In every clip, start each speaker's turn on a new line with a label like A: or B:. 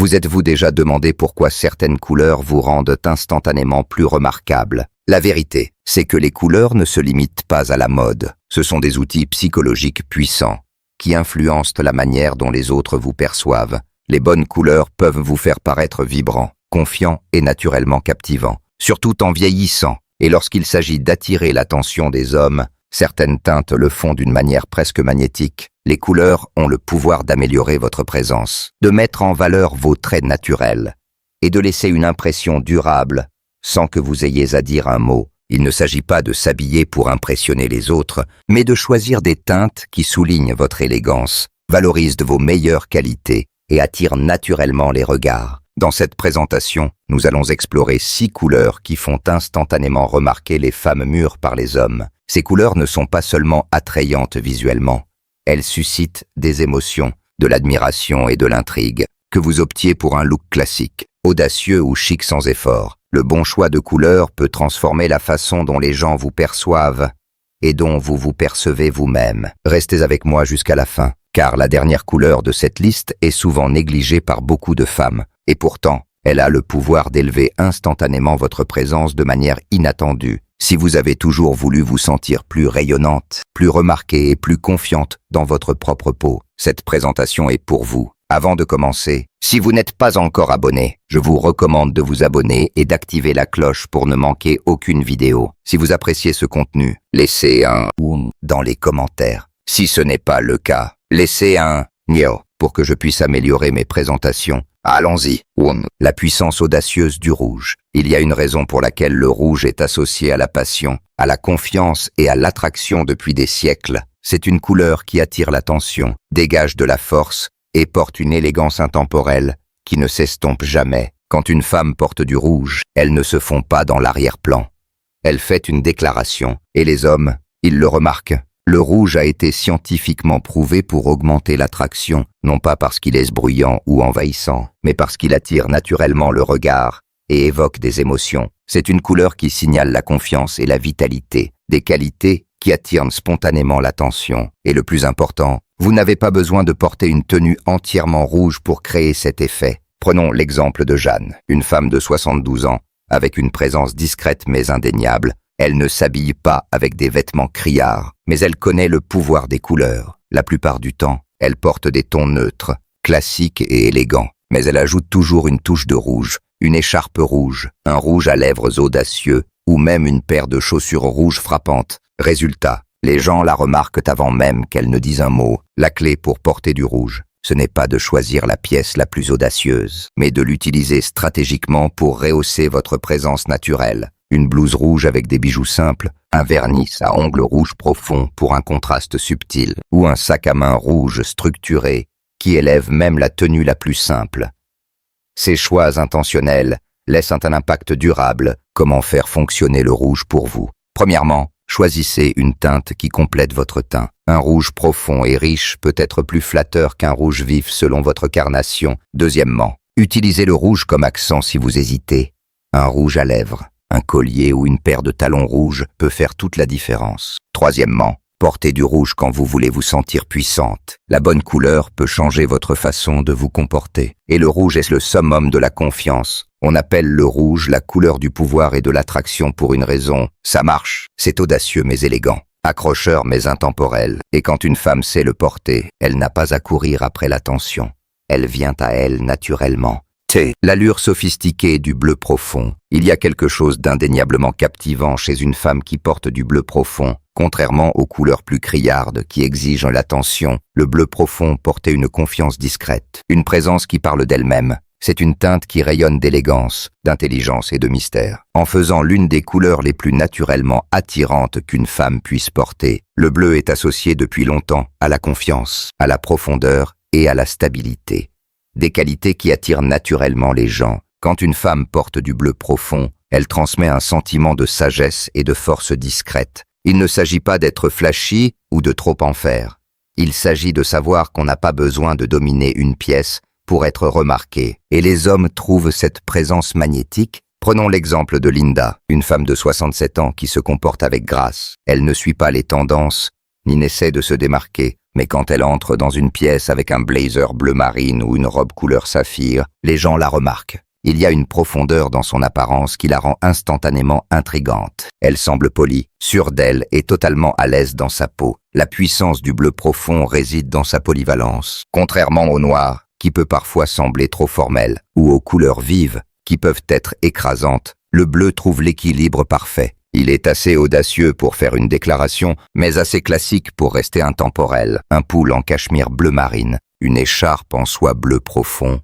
A: Vous êtes-vous déjà demandé pourquoi certaines couleurs vous rendent instantanément plus remarquable? La vérité, c'est que les couleurs ne se limitent pas à la mode. Ce sont des outils psychologiques puissants qui influencent la manière dont les autres vous perçoivent. Les bonnes couleurs peuvent vous faire paraître vibrant, confiant et naturellement captivant, surtout en vieillissant. Et lorsqu'il s'agit d'attirer l'attention des hommes, certaines teintes le font d'une manière presque magnétique. Les couleurs ont le pouvoir d'améliorer votre présence, de mettre en valeur vos traits naturels et de laisser une impression durable sans que vous ayez à dire un mot. Il ne s'agit pas de s'habiller pour impressionner les autres, mais de choisir des teintes qui soulignent votre élégance, valorisent vos meilleures qualités et attirent naturellement les regards. Dans cette présentation, nous allons explorer 6 couleurs qui font instantanément remarquer les femmes mûres par les hommes. Ces couleurs ne sont pas seulement attrayantes visuellement, elles suscitent des émotions, de l'admiration et de l'intrigue. Que vous optiez pour un look classique, audacieux ou chic sans effort, le bon choix de couleurs peut transformer la façon dont les gens vous perçoivent et dont vous vous percevez vous-même. Restez avec moi jusqu'à la fin, car la dernière couleur de cette liste est souvent négligée par beaucoup de femmes, et pourtant, elle a le pouvoir d'élever instantanément votre présence de manière inattendue. Si vous avez toujours voulu vous sentir plus rayonnante, plus remarquée et plus confiante dans votre propre peau, cette présentation est pour vous. Avant de commencer, si vous n'êtes pas encore abonné, je vous recommande de vous abonner et d'activer la cloche pour ne manquer aucune vidéo. Si vous appréciez ce contenu, laissez un « oum » dans les commentaires. Si ce n'est pas le cas, laissez un « nio » pour que je puisse améliorer mes présentations. Allons-y. La puissance audacieuse du rouge. Il y a une raison pour laquelle le rouge est associé à la passion, à la confiance et à l'attraction depuis des siècles. C'est une couleur qui attire l'attention, dégage de la force et porte une élégance intemporelle qui ne s'estompe jamais. Quand une femme porte du rouge, elle ne se fond pas dans l'arrière-plan. Elle fait une déclaration, et les hommes, ils le remarquent. Le rouge a été scientifiquement prouvé pour augmenter l'attraction, non pas parce qu'il est bruyant ou envahissant, mais parce qu'il attire naturellement le regard et évoque des émotions. C'est une couleur qui signale la confiance et la vitalité, des qualités qui attirent spontanément l'attention. Et le plus important, vous n'avez pas besoin de porter une tenue entièrement rouge pour créer cet effet. Prenons l'exemple de Jeanne, une femme de 72 ans, avec une présence discrète mais indéniable. Elle ne s'habille pas avec des vêtements criards, mais elle connaît le pouvoir des couleurs. La plupart du temps, elle porte des tons neutres, classiques et élégants, mais elle ajoute toujours une touche de rouge, une écharpe rouge, un rouge à lèvres audacieux, ou même une paire de chaussures rouges frappantes. Résultat, les gens la remarquent avant même qu'elle ne dise un mot. La clé pour porter du rouge, ce n'est pas de choisir la pièce la plus audacieuse, mais de l'utiliser stratégiquement pour rehausser votre présence naturelle. Une blouse rouge avec des bijoux simples, un vernis à ongles rouges profonds pour un contraste subtil, ou un sac à main rouge structuré qui élève même la tenue la plus simple. Ces choix intentionnels laissent un impact durable. Comment faire fonctionner le rouge pour vous? Premièrement, choisissez une teinte qui complète votre teint. Un rouge profond et riche peut être plus flatteur qu'un rouge vif selon votre carnation. Deuxièmement, utilisez le rouge comme accent si vous hésitez. Un rouge à lèvres, un collier ou une paire de talons rouges peut faire toute la différence. Troisièmement, portez du rouge quand vous voulez vous sentir puissante. La bonne couleur peut changer votre façon de vous comporter. Et le rouge est le summum de la confiance. On appelle le rouge la couleur du pouvoir et de l'attraction pour une raison. Ça marche, c'est audacieux mais élégant, accrocheur mais intemporel. Et quand une femme sait le porter, elle n'a pas à courir après l'attention. Elle vient à elle naturellement. L'allure sophistiquée du bleu profond. Il y a quelque chose d'indéniablement captivant chez une femme qui porte du bleu profond. Contrairement aux couleurs plus criardes qui exigent l'attention, le bleu profond portait une confiance discrète, une présence qui parle d'elle-même. C'est une teinte qui rayonne d'élégance, d'intelligence et de mystère. En faisant l'une des couleurs les plus naturellement attirantes qu'une femme puisse porter, le bleu est associé depuis longtemps à la confiance, à la profondeur et à la stabilité. Des qualités qui attirent naturellement les gens. Quand une femme porte du bleu profond, elle transmet un sentiment de sagesse et de force discrète. Il ne s'agit pas d'être flashy ou de trop en faire. Il s'agit de savoir qu'on n'a pas besoin de dominer une pièce pour être remarqué. Et les hommes trouvent cette présence magnétique. Prenons l'exemple de Linda, une femme de 67 ans qui se comporte avec grâce. Elle ne suit pas les tendances, ni n'essaie de se démarquer, mais quand elle entre dans une pièce avec un blazer bleu marine ou une robe couleur saphir, les gens la remarquent. Il y a une profondeur dans son apparence qui la rend instantanément intrigante. Elle semble polie, sûre d'elle et totalement à l'aise dans sa peau. La puissance du bleu profond réside dans sa polyvalence. Contrairement au noir, qui peut parfois sembler trop formel, ou aux couleurs vives, qui peuvent être écrasantes, le bleu trouve l'équilibre parfait. Il est assez audacieux pour faire une déclaration, mais assez classique pour rester intemporel. Un pull en cachemire bleu marine, une écharpe en soie bleu profond,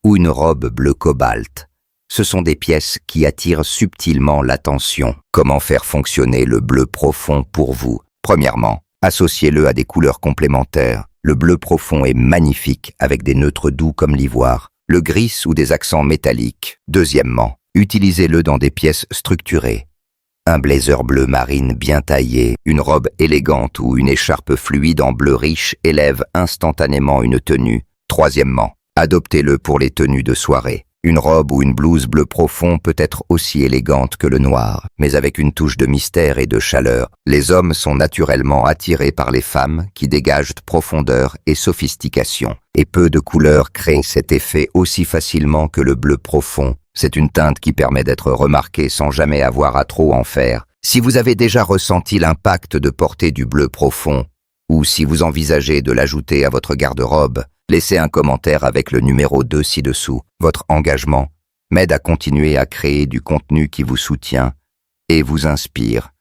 A: ou une robe bleu cobalt. Ce sont des pièces qui attirent subtilement l'attention. Comment faire fonctionner le bleu profond pour vous? Premièrement, associez-le à des couleurs complémentaires. Le bleu profond est magnifique avec des neutres doux comme l'ivoire, le gris ou des accents métalliques. Deuxièmement, utilisez-le dans des pièces structurées. Un blazer bleu marine bien taillé, une robe élégante ou une écharpe fluide en bleu riche élève instantanément une tenue. Troisièmement, adoptez-le pour les tenues de soirée. Une robe ou une blouse bleu profond peut être aussi élégante que le noir, mais avec une touche de mystère et de chaleur. Les hommes sont naturellement attirés par les femmes qui dégagent profondeur et sophistication. Et peu de couleurs créent cet effet aussi facilement que le bleu profond. C'est une teinte qui permet d'être remarquée sans jamais avoir à trop en faire. Si vous avez déjà ressenti l'impact de porter du bleu profond, ou si vous envisagez de l'ajouter à votre garde-robe, laissez un commentaire avec le numéro 2 ci-dessous. Votre engagement m'aide à continuer à créer du contenu qui vous soutient et vous inspire.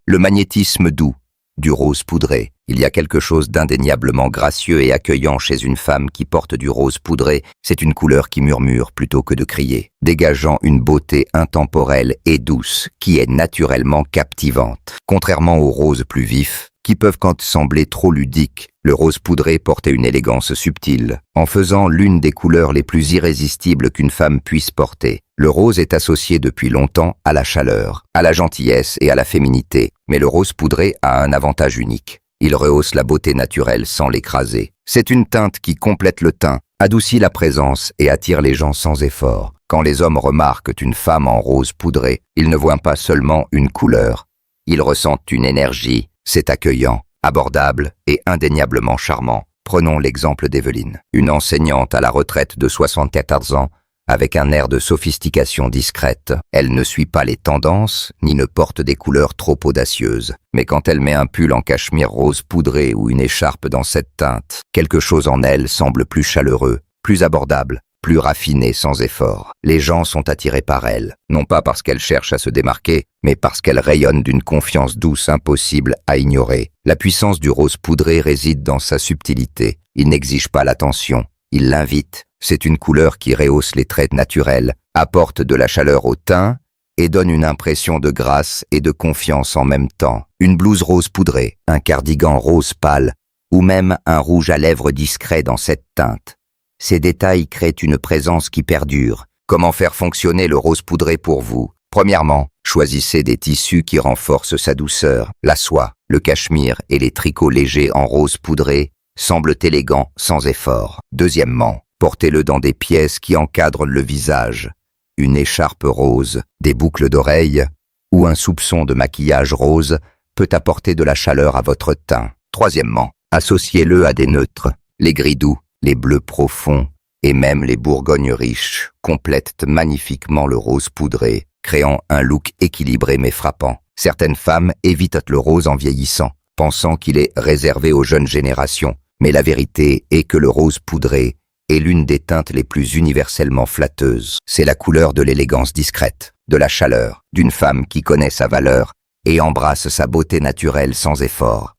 A: Le magnétisme doux du rose poudré. Il y a quelque chose d'indéniablement gracieux et accueillant chez une femme qui porte du rose poudré. C'est une couleur qui murmure plutôt que de crier, dégageant une beauté intemporelle et douce qui est naturellement captivante. Contrairement aux roses plus vifs, qui peuvent quand sembler trop ludiques, le rose poudré portait une élégance subtile, en faisant l'une des couleurs les plus irrésistibles qu'une femme puisse porter. Le rose est associé depuis longtemps à la chaleur, à la gentillesse et à la féminité, mais le rose poudré a un avantage unique. Il rehausse la beauté naturelle sans l'écraser. C'est une teinte qui complète le teint, adoucit la présence et attire les gens sans effort. Quand les hommes remarquent une femme en rose poudré, ils ne voient pas seulement une couleur. Ils ressentent une énergie. C'est accueillant, abordable et indéniablement charmant. Prenons l'exemple d'Evelyne, une enseignante à la retraite de 74 ans, avec un air de sophistication discrète. Elle ne suit pas les tendances, ni ne porte des couleurs trop audacieuses. Mais quand elle met un pull en cachemire rose poudré ou une écharpe dans cette teinte, quelque chose en elle semble plus chaleureux, plus abordable, plus raffinée sans effort. Les gens sont attirés par elle, non pas parce qu'elle cherche à se démarquer, mais parce qu'elle rayonne d'une confiance douce impossible à ignorer. La puissance du rose poudré réside dans sa subtilité. Il n'exige pas l'attention, il l'invite. C'est une couleur qui rehausse les traits naturels, apporte de la chaleur au teint et donne une impression de grâce et de confiance en même temps. Une blouse rose poudrée, un cardigan rose pâle, ou même un rouge à lèvres discret dans cette teinte. Ces détails créent une présence qui perdure. Comment faire fonctionner le rose poudré pour vous? Premièrement, choisissez des tissus qui renforcent sa douceur. La soie, le cachemire et les tricots légers en rose poudré semblent élégants sans effort. Deuxièmement, portez-le dans des pièces qui encadrent le visage. Une écharpe rose, des boucles d'oreilles ou un soupçon de maquillage rose peut apporter de la chaleur à votre teint. Troisièmement, associez-le à des neutres. Les gris doux, les bleus profonds et même les bourgognes riches complètent magnifiquement le rose poudré, créant un look équilibré mais frappant. Certaines femmes évitent le rose en vieillissant, pensant qu'il est réservé aux jeunes générations. Mais la vérité est que le rose poudré est l'une des teintes les plus universellement flatteuses. C'est la couleur de l'élégance discrète, de la chaleur, d'une femme qui connaît sa valeur et embrasse sa beauté naturelle sans effort.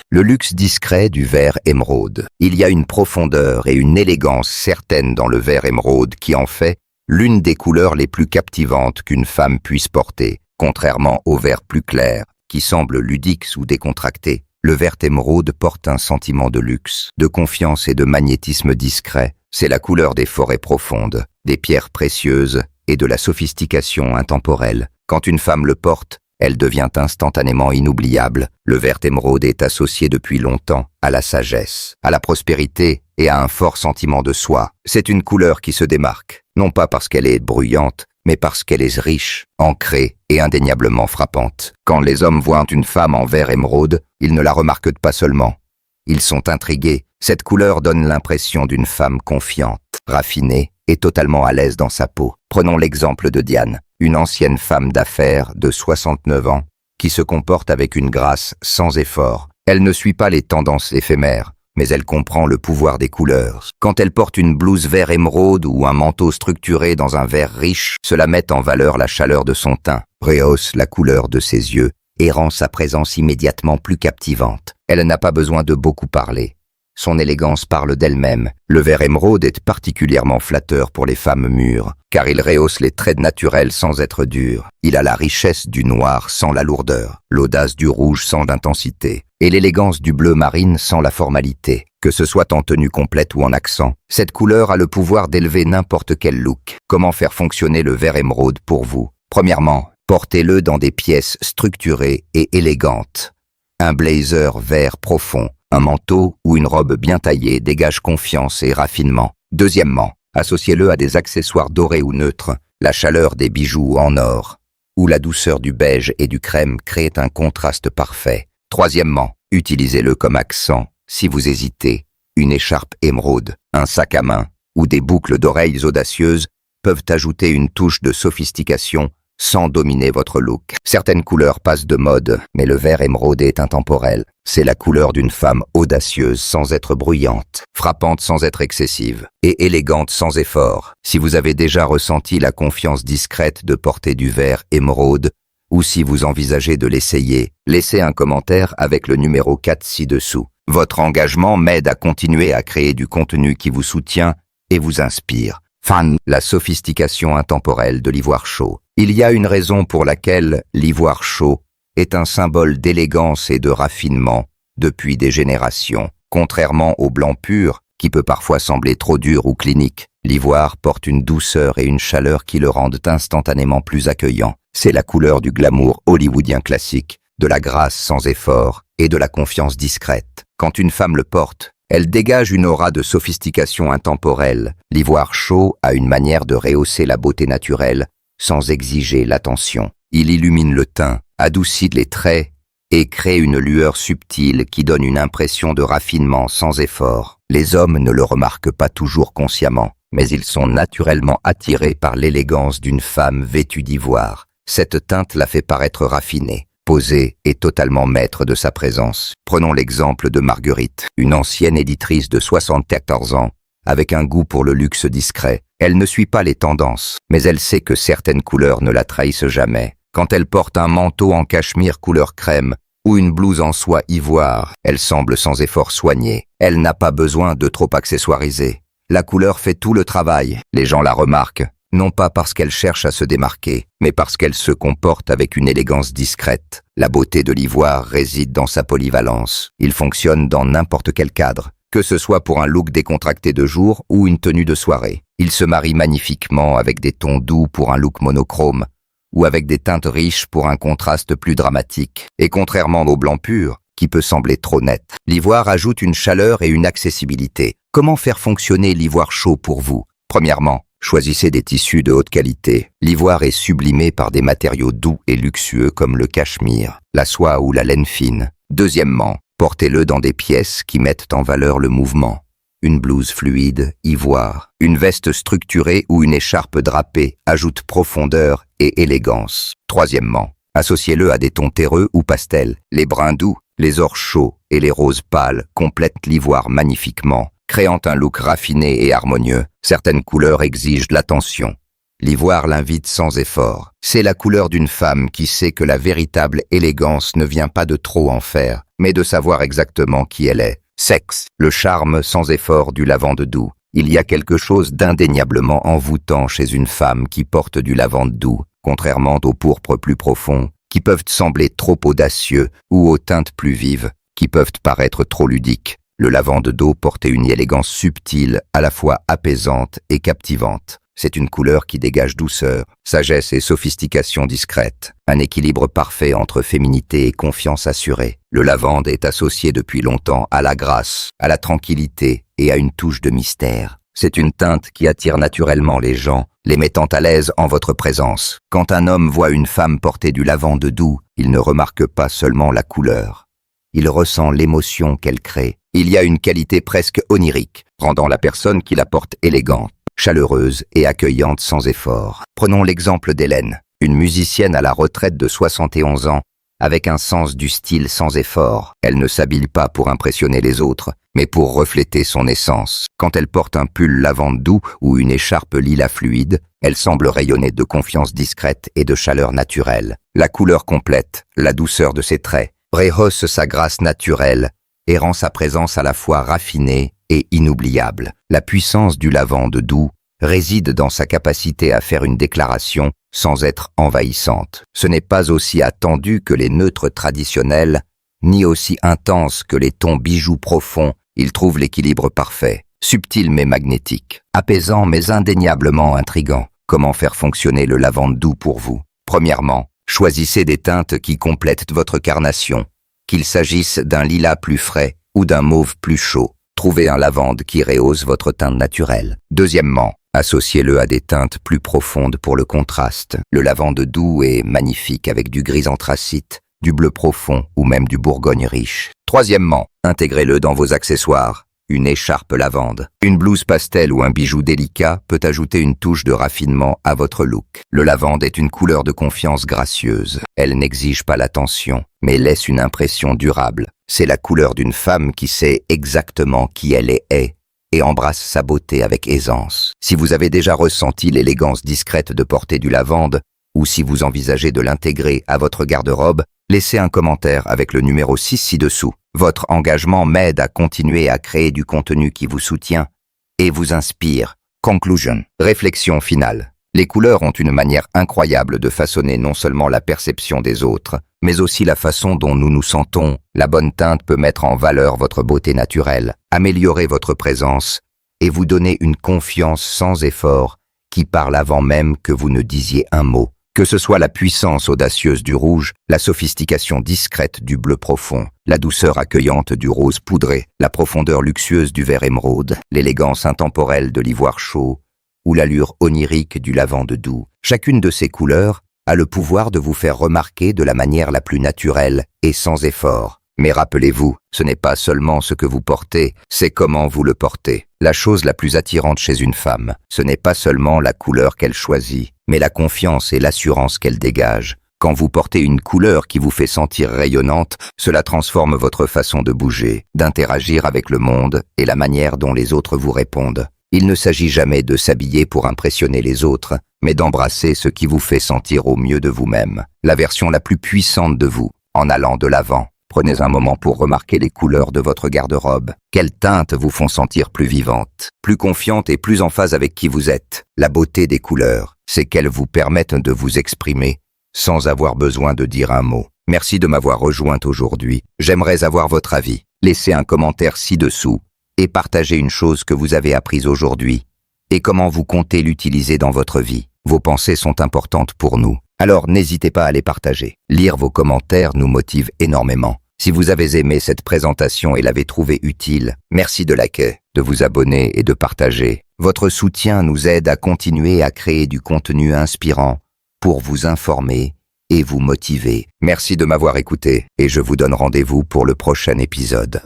A: Le luxe discret du vert émeraude. Il y a une profondeur et une élégance certaine dans le vert émeraude qui en fait l'une des couleurs les plus captivantes qu'une femme puisse porter. Contrairement au vert plus clair, qui semble ludique ou décontracté, le vert émeraude porte un sentiment de luxe, de confiance et de magnétisme discret. C'est la couleur des forêts profondes, des pierres précieuses et de la sophistication intemporelle. Quand une femme le porte, elle devient instantanément inoubliable. Le vert émeraude est associé depuis longtemps à la sagesse, à la prospérité et à un fort sentiment de soi. C'est une couleur qui se démarque, non pas parce qu'elle est bruyante, mais parce qu'elle est riche, ancrée et indéniablement frappante. Quand les hommes voient une femme en vert émeraude, ils ne la remarquent pas seulement. Ils sont intrigués. Cette couleur donne l'impression d'une femme confiante, raffinée et totalement à l'aise dans sa peau. Prenons l'exemple de Diane, une ancienne femme d'affaires de 69 ans, qui se comporte avec une grâce sans effort. Elle ne suit pas les tendances éphémères, mais elle comprend le pouvoir des couleurs. Quand elle porte une blouse vert émeraude ou un manteau structuré dans un vert riche, cela met en valeur la chaleur de son teint, rehausse la couleur de ses yeux et rend sa présence immédiatement plus captivante. Elle n'a pas besoin de beaucoup parler. Son élégance parle d'elle-même. Le vert émeraude est particulièrement flatteur pour les femmes mûres, car il rehausse les traits naturels sans être dur. Il a la richesse du noir sans la lourdeur, l'audace du rouge sans l'intensité, et l'élégance du bleu marine sans la formalité. Que ce soit en tenue complète ou en accent, cette couleur a le pouvoir d'élever n'importe quel look. Comment faire fonctionner le vert émeraude pour vous? Premièrement, portez-le dans des pièces structurées et élégantes. Un blazer vert profond, un manteau ou une robe bien taillée dégage confiance et raffinement. Deuxièmement, associez-le à des accessoires dorés ou neutres. La chaleur des bijoux en or ou la douceur du beige et du crème créent un contraste parfait. Troisièmement, utilisez-le comme accent. Si vous hésitez, une écharpe émeraude, un sac à main ou des boucles d'oreilles audacieuses peuvent ajouter une touche de sophistication sans dominer votre look. Certaines couleurs passent de mode, mais le vert émeraude est intemporel. C'est la couleur d'une femme audacieuse sans être bruyante, frappante sans être excessive, et élégante sans effort. Si vous avez déjà ressenti la confiance discrète de porter du vert émeraude, ou si vous envisagez de l'essayer, laissez un commentaire avec le numéro 4 ci-dessous. Votre engagement m'aide à continuer à créer du contenu qui vous soutient et vous inspire. Fan, la sophistication intemporelle de l'ivoire chaud. Il y a une raison pour laquelle l'ivoire chaud est un symbole d'élégance et de raffinement depuis des générations. Contrairement au blanc pur, qui peut parfois sembler trop dur ou clinique, l'ivoire porte une douceur et une chaleur qui le rendent instantanément plus accueillant. C'est la couleur du glamour hollywoodien classique, de la grâce sans effort et de la confiance discrète. Quand une femme le porte, elle dégage une aura de sophistication intemporelle. L'ivoire chaud a une manière de rehausser la beauté naturelle sans exiger l'attention. Il illumine le teint, adoucit les traits et crée une lueur subtile qui donne une impression de raffinement sans effort. Les hommes ne le remarquent pas toujours consciemment, mais ils sont naturellement attirés par l'élégance d'une femme vêtue d'ivoire. Cette teinte la fait paraître raffinée, posée et totalement maître de sa présence. Prenons l'exemple de Marguerite, une ancienne éditrice de 74 ans, avec un goût pour le luxe discret. Elle ne suit pas les tendances, mais elle sait que certaines couleurs ne la trahissent jamais. Quand elle porte un manteau en cachemire couleur crème ou une blouse en soie ivoire, elle semble sans effort soignée. Elle n'a pas besoin de trop accessoiriser. La couleur fait tout le travail. Les gens la remarquent, non pas parce qu'elle cherche à se démarquer, mais parce qu'elle se comporte avec une élégance discrète. La beauté de l'ivoire réside dans sa polyvalence. Il fonctionne dans n'importe quel cadre, que ce soit pour un look décontracté de jour ou une tenue de soirée. Il se marie magnifiquement avec des tons doux pour un look monochrome, ou avec des teintes riches pour un contraste plus dramatique. Et contrairement au blanc pur, qui peut sembler trop net, l'ivoire ajoute une chaleur et une accessibilité. Comment faire fonctionner l'ivoire chaud pour vous? Premièrement, choisissez des tissus de haute qualité. L'ivoire est sublimé par des matériaux doux et luxueux comme le cachemire, la soie ou la laine fine. Deuxièmement, portez-le dans des pièces qui mettent en valeur le mouvement. Une blouse fluide, ivoire, une veste structurée ou une écharpe drapée ajoute profondeur et élégance. Troisièmement, associez-le à des tons terreux ou pastels. Les bruns doux, les ors chauds et les roses pâles complètent l'ivoire magnifiquement, créant un look raffiné et harmonieux. Certaines couleurs exigent de l'attention. L'ivoire l'invite sans effort. C'est la couleur d'une femme qui sait que la véritable élégance ne vient pas de trop en faire, mais de savoir exactement qui elle est. Sexe, le charme sans effort du lavande doux. Il y a quelque chose d'indéniablement envoûtant chez une femme qui porte du lavande doux, contrairement aux pourpres plus profonds, qui peuvent sembler trop audacieux, ou aux teintes plus vives, qui peuvent paraître trop ludiques. Le lavande doux porte une élégance subtile, à la fois apaisante et captivante. C'est une couleur qui dégage douceur, sagesse et sophistication discrète, un équilibre parfait entre féminité et confiance assurée. Le lavande est associé depuis longtemps à la grâce, à la tranquillité et à une touche de mystère. C'est une teinte qui attire naturellement les gens, les mettant à l'aise en votre présence. Quand un homme voit une femme porter du lavande doux, il ne remarque pas seulement la couleur. Il ressent l'émotion qu'elle crée. Il y a une qualité presque onirique, rendant la personne qui la porte élégante, chaleureuse et accueillante sans effort. Prenons l'exemple d'Hélène, une musicienne à la retraite de 71 ans, avec un sens du style sans effort. Elle ne s'habille pas pour impressionner les autres, mais pour refléter son essence. Quand elle porte un pull lavande doux ou une écharpe lilas fluide, elle semble rayonner de confiance discrète et de chaleur naturelle. La couleur complète, la douceur de ses traits, rehausse sa grâce naturelle et rend sa présence à la fois raffinée et inoubliable. La puissance du lavande doux réside dans sa capacité à faire une déclaration sans être envahissante. Ce n'est pas aussi attendu que les neutres traditionnels, ni aussi intense que les tons bijoux profonds. Il trouve l'équilibre parfait, subtil mais magnétique, apaisant mais indéniablement intrigant. Comment faire fonctionner le lavande doux pour vous? Premièrement, choisissez des teintes qui complètent votre carnation, qu'il s'agisse d'un lilas plus frais ou d'un mauve plus chaud. Trouvez un lavande qui rehausse votre teinte naturelle. Deuxièmement, associez-le à des teintes plus profondes pour le contraste. Le lavande doux est magnifique avec du gris anthracite, du bleu profond ou même du bourgogne riche. Troisièmement, intégrez-le dans vos accessoires. Une écharpe lavande, une blouse pastel ou un bijou délicat peut ajouter une touche de raffinement à votre look. Le lavande est une couleur de confiance gracieuse. Elle n'exige pas l'attention, mais laisse une impression durable. C'est la couleur d'une femme qui sait exactement qui elle est et embrasse sa beauté avec aisance. Si vous avez déjà ressenti l'élégance discrète de porter du lavande, ou si vous envisagez de l'intégrer à votre garde-robe, laissez un commentaire avec le numéro 6 ci-dessous. Votre engagement m'aide à continuer à créer du contenu qui vous soutient et vous inspire. Conclusion. Réflexion finale. Les couleurs ont une manière incroyable de façonner non seulement la perception des autres, mais aussi la façon dont nous nous sentons. La bonne teinte peut mettre en valeur votre beauté naturelle, améliorer votre présence et vous donner une confiance sans effort qui parle avant même que vous ne disiez un mot. Que ce soit la puissance audacieuse du rouge, la sophistication discrète du bleu profond, la douceur accueillante du rose poudré, la profondeur luxueuse du vert émeraude, l'élégance intemporelle de l'ivoire chaud ou l'allure onirique du lavande doux, chacune de ces couleurs a le pouvoir de vous faire remarquer de la manière la plus naturelle et sans effort. Mais rappelez-vous, ce n'est pas seulement ce que vous portez, c'est comment vous le portez. La chose la plus attirante chez une femme, ce n'est pas seulement la couleur qu'elle choisit, mais la confiance et l'assurance qu'elle dégage. Quand vous portez une couleur qui vous fait sentir rayonnante, cela transforme votre façon de bouger, d'interagir avec le monde et la manière dont les autres vous répondent. Il ne s'agit jamais de s'habiller pour impressionner les autres, mais d'embrasser ce qui vous fait sentir au mieux de vous-même, la version la plus puissante de vous, en allant de l'avant. Prenez un moment pour remarquer les couleurs de votre garde-robe. Quelles teintes vous font sentir plus vivante, plus confiante et plus en phase avec qui vous êtes? La beauté des couleurs, c'est qu'elles vous permettent de vous exprimer sans avoir besoin de dire un mot. Merci de m'avoir rejointe aujourd'hui. J'aimerais avoir votre avis. Laissez un commentaire ci-dessous et partagez une chose que vous avez apprise aujourd'hui et comment vous comptez l'utiliser dans votre vie. Vos pensées sont importantes pour nous. Alors n'hésitez pas à les partager. Lire vos commentaires nous motive énormément. Si vous avez aimé cette présentation et l'avez trouvée utile, merci de liker, de vous abonner et de partager. Votre soutien nous aide à continuer à créer du contenu inspirant pour vous informer et vous motiver. Merci de m'avoir écouté et je vous donne rendez-vous pour le prochain épisode.